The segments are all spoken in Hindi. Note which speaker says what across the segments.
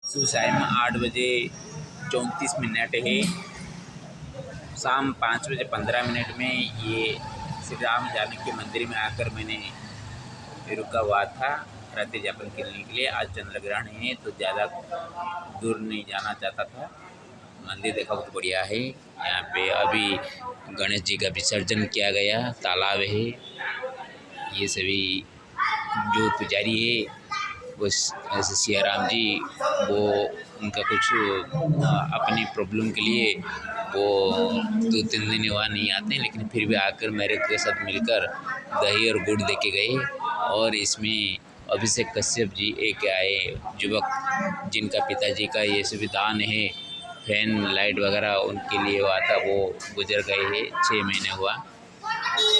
Speaker 1: सुबह 8 बजे 34 मिनट है। शाम 5 बजे 15 मिनट में ये श्री राम जानकी मंदिर में आकर मैंने रुका हुआ था रात्रि यापन करने के लिए। आज चंद्र ग्रहण है तो ज़्यादा दूर नहीं जाना चाहता था। मंदिर देखा बहुत बढ़िया है। यहाँ पे अभी गणेश जी का विसर्जन किया गया, तालाब है। ये सभी जो पुजारी है वो ऐसे सिया राम जी, वो उनका कुछ अपनी प्रॉब्लम के लिए वो 2-3 दिन वहाँ नहीं आते, लेकिन फिर भी आकर मेरे के साथ मिलकर दही और गुड़ दे के गए। और इसमें अभिषेक कश्यप जी एक आए युवक, जिनका पिताजी का ये सभी दान है, फैन लाइट वगैरह उनके लिए हुआ था, वो गुजर गए हैं 6 महीने हुआ।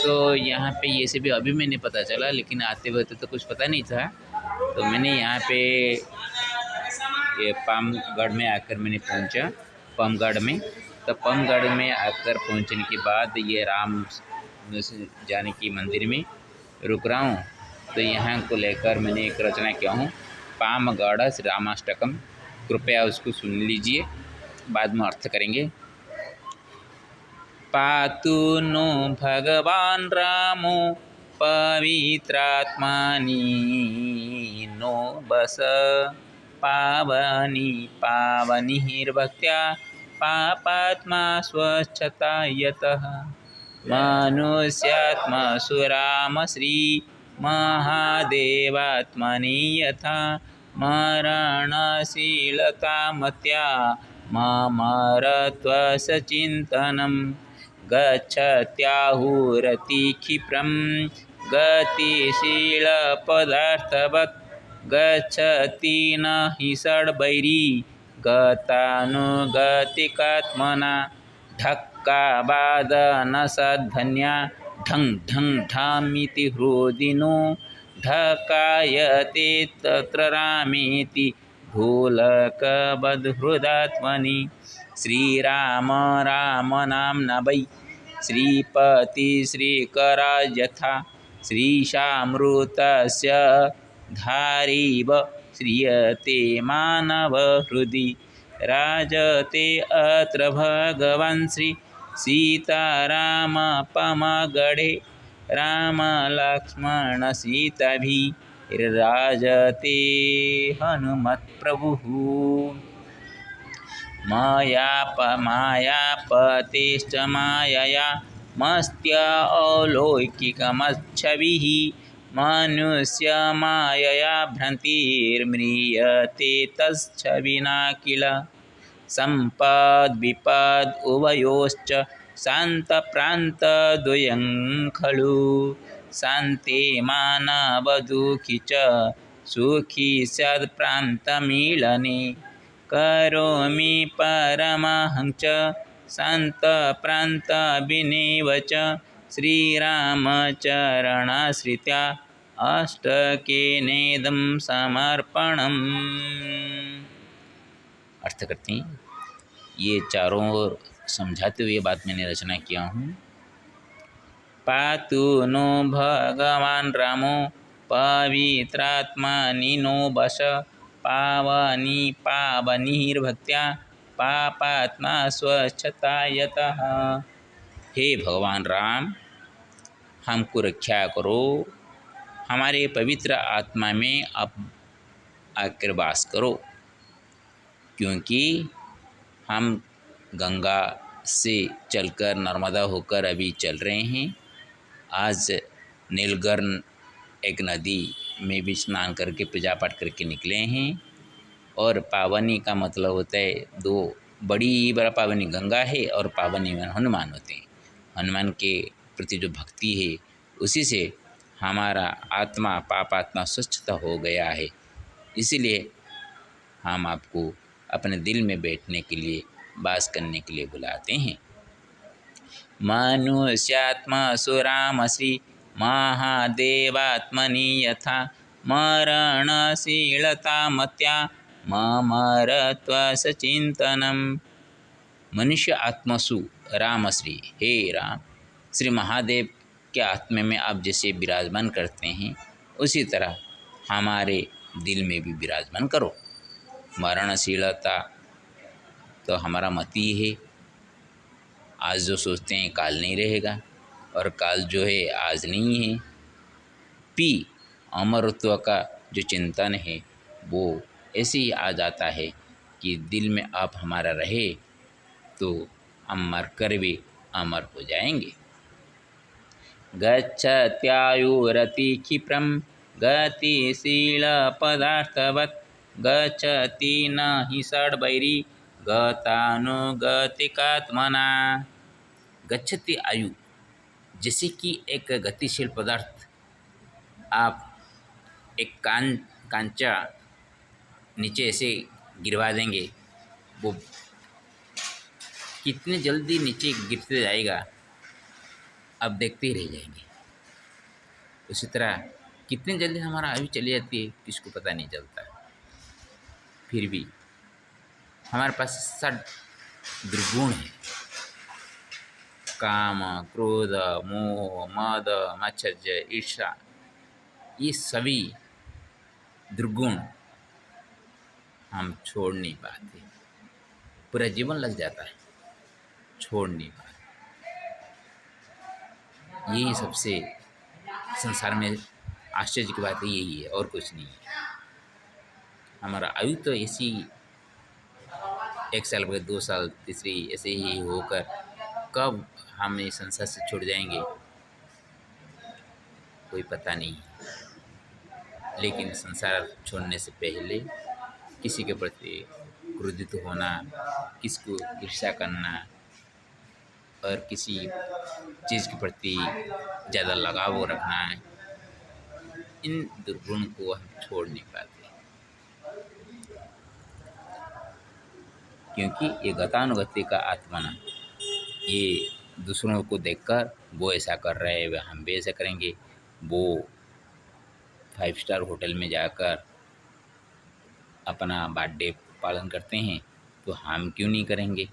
Speaker 1: तो यहाँ पे ये सभी अभी मैंने पता चला, लेकिन आते वक्त तो कुछ पता नहीं था। तो मैंने यहाँ पे ये पामगढ़ में आकर मैंने पहुँचा, पामगढ़ में। तो पामगढ़ में आकर पहुँचने के बाद ये राम जानकी मंदिर में रुक रहा हूँ। तो यहाँ को लेकर मैंने एक रचना किया हूँ, पामगढ़ श्री रामाष्टकम। कृपया उसको सुन लीजिए, बाद में अर्थ करेंगे। पातु नो भगवान रामो पवित्रात्मानि नो बस पावनी पावनिर्भक्त्या पापात्मा स्वच्छता यतः मनुष्यात्मा सुराम श्री महादेवात्मनि यथा मरणशीलता मत्या ममरत्वसचिन्तनं गच्छत्याहुरति क्षिप्रं गतिशीलपदार्थवत् गच्छति न हि षड्वैरी गतानुगतिकात्मना ढक्कावादनसद्धन्या ढं ढं ढामिति हृदिनो ढकायते तत्र रामेति ढोलकवद्हृदात्मनि श्रीराम राम नाम्ना वै श्रीपति श्रीकराय यथा श्रीशामृतस्य धारीव श्रियते मानवहृदि राजते अत्र भगवान् श्री सीतारामपमगढे रामलक्ष्मणसीताभिर्राजते हनुमत्प्रभुः मायापतेश्च मायया मस्त्य अलौकिकमच्छविः मनुष्यमायया भ्रान्तिर्म्रियते तच्छविना किल सम्पद्विपद् उभयोश्च शान्तप्रान्तद्वयं खलु शान्ते मानवदुःखी च सुखी स्यात्प्रान्तमीलने करोमि परमहं च शान्तप्रान्तविनेव च श्रीरामचरणाश्रित्या अष्टकेनेदं समर्पणम्। अर्थ करते हैं। ये चारों ओर समझाते हुए बात मैंने रचना किया हूँ। पातु नो भगवान रामो पवित्रात्मानि नो वश पावनी पावनिर्भक्त्या पापात्मा स्वच्छता यतः। हे भगवान राम, हमको रक्षा करो, हमारे पवित्र आत्मा में आप आकर वास करो, क्योंकि हम गंगा से चलकर नर्मदा होकर अभी चल रहे हैं। आज नीलगर्न एक नदी में भी स्नान करके पूजा पाठ करके निकले हैं। और पावनी का मतलब होता है दो, बड़ी बड़ा पावनी गंगा है और पावनी में हनुमान होते हैं। हनुमान के प्रति जो भक्ति है उसी से हमारा आत्मा पापात्मा स्वच्छता हो गया है। इसीलिए हम आपको अपने दिल में बैठने के लिए, वास करने के लिए बुलाते हैं। मनुष्यात्मा सुराम श्री महादेवात्मनि यथा मरणशीलता मत्या ममरत्वसचिन्तनं। मनुष्य आत्मसु रामश्री, हे राम, श्री महादेव के आत्मा में आप जैसे विराजमान करते हैं, उसी तरह हमारे दिल में भी विराजमान करो। मरणशीलता तो हमारा मत ही है। आज जो सोचते हैं काल नहीं रहेगा, और काल जो है आज नहीं है। पी अमरत्व का जो चिंतन है वो ऐसे ही आ जाता है कि दिल में आप हमारा रहे तो हम मर कर भी अमर हो जाएंगे। गच्छत्यायुरति क्षिप्रं गतिशील पदार्थवत् गच्छति न हि षड्वैरी गतानुगतिकात्मना। गच्छति आयु, जैसे कि एक गतिशील पदार्थ आप एक कांचा नीचे ऐसे गिरवा देंगे, वो कितने जल्दी नीचे गिरते जाएगा आप देखते ही रह जाएंगे। उसी तरह कितनी जल्दी हमारा आयु चली जाती है किसको पता नहीं चलता। फिर भी हमारे पास 6 दुर्गुण है, काम, क्रोध, मोह, मद, मात्सर्य, ईर्ष्या। ये सभी दुर्गुण हम छोड़ नहीं पाते, पूरा जीवन लग जाता है, छोड़ नहीं पाते। यही सबसे संसार में आश्चर्य की बात यही है, और कुछ नहीं है। हमारा आयु तो ऐसी 1 साल बाद 2 साल, तीसरी ऐसे ही होकर कब हम इस संसार से छूट जाएंगे कोई पता नहीं। लेकिन संसार छोड़ने से पहले किसी के प्रति क्रोधित होना, किसको ईर्ष्या करना और किसी चीज़ के प्रति ज़्यादा लगाव रखना, इन दुर्गुण को हम छोड़ नहीं पाते, क्योंकि ये गतानुगति का आत्मना, ये दूसरों को देखकर वो ऐसा कर रहे हैं हम भी ऐसा करेंगे, वो 5 स्टार होटल में जाकर अपना बर्थडे पालन करते हैं तो हम क्यों नहीं करेंगे।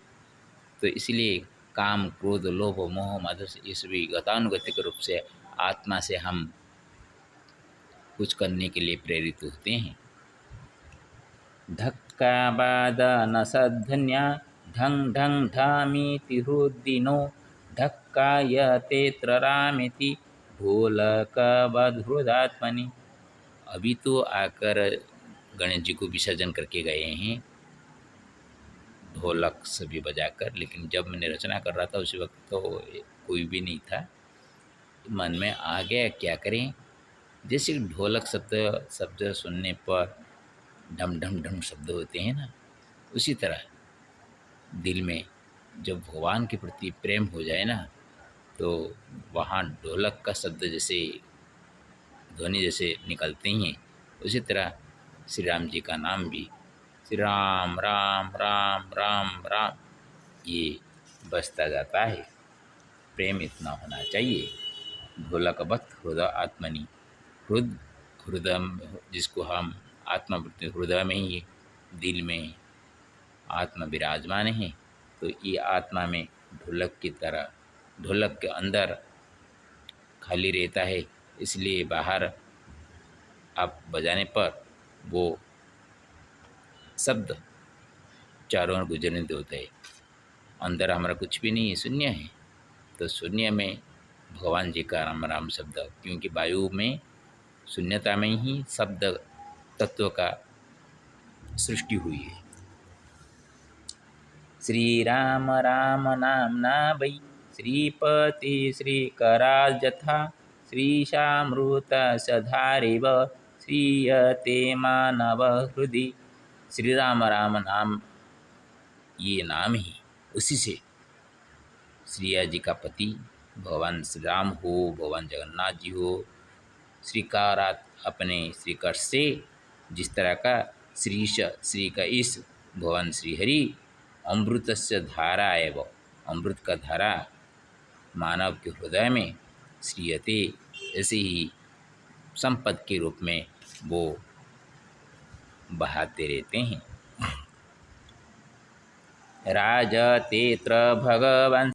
Speaker 1: तो इसलिए काम, क्रोध, लोभ, मोह, मद ये सभी गतानुगतिक रूप से आत्मा से हम कुछ करने के लिए प्रेरित होते हैं। धक्का बादा न सद्धन्या ढंग ढंग ढामीति हृदिनो धक्का यतेत्र रामेति ढोलक बधृदात्मनि। अभी तो आकर गणेश जी को विसर्जन करके गए हैं ढोलक सभी बजाकर, लेकिन जब मैंने रचना कर रहा था उसी वक्त तो कोई भी नहीं था। मन में आ गया क्या करें, जैसे ढोलक शब्द सुनने पर ढम ढम ढम शब्द होते हैं ना, उसी तरह दिल में जब भगवान के प्रति प्रेम हो जाए ना तो वहाँ ढोलक का शब्द जैसे ध्वनि जैसे निकलते हैं, उसी तरह श्री राम जी का नाम भी श्री राम राम राम राम राम ये बजता जाता है। प्रेम इतना होना चाहिए। ढोलकवत् हृदय आत्मनि, हृदय जिसको हम आत्मा बोलते हैं, हृदय में ही दिल में आत्मा विराजमान है। तो ये आत्मा में ढोलक की तरह, ढोलक के अंदर खाली रहता है, इसलिए बाहर आप बजाने पर वो शब्द चारों ओर गुजरने देते हैं। अंदर हमारा कुछ भी नहीं है, शून्य है। तो शून्य में भगवान जी का राम राम शब्द, क्योंकि वायु में शून्यता में ही शब्द तत्व का सृष्टि हुई है। श्री राम राम नामना वै श्रीपति श्रीकराल जथा श्रीशामृत सधारिव श्रीयते मानव हृदि। श्री राम राम नाम ये नाम ही, उसी से श्रीया जी का पति भगवान श्री राम हो, भगवान जगन्नाथ जी हो, श्रीकारात अपने श्रीकर से जिस तरह का श्रीश, श्री का इस भगवान श्रीहरि अमृतस्य धारा एव, अमृत का धारा मानव के हृदय में श्रीयते, ऐसे ही संपद के रूप में वो बहाते रहते हैं। राजतेत्र भगवान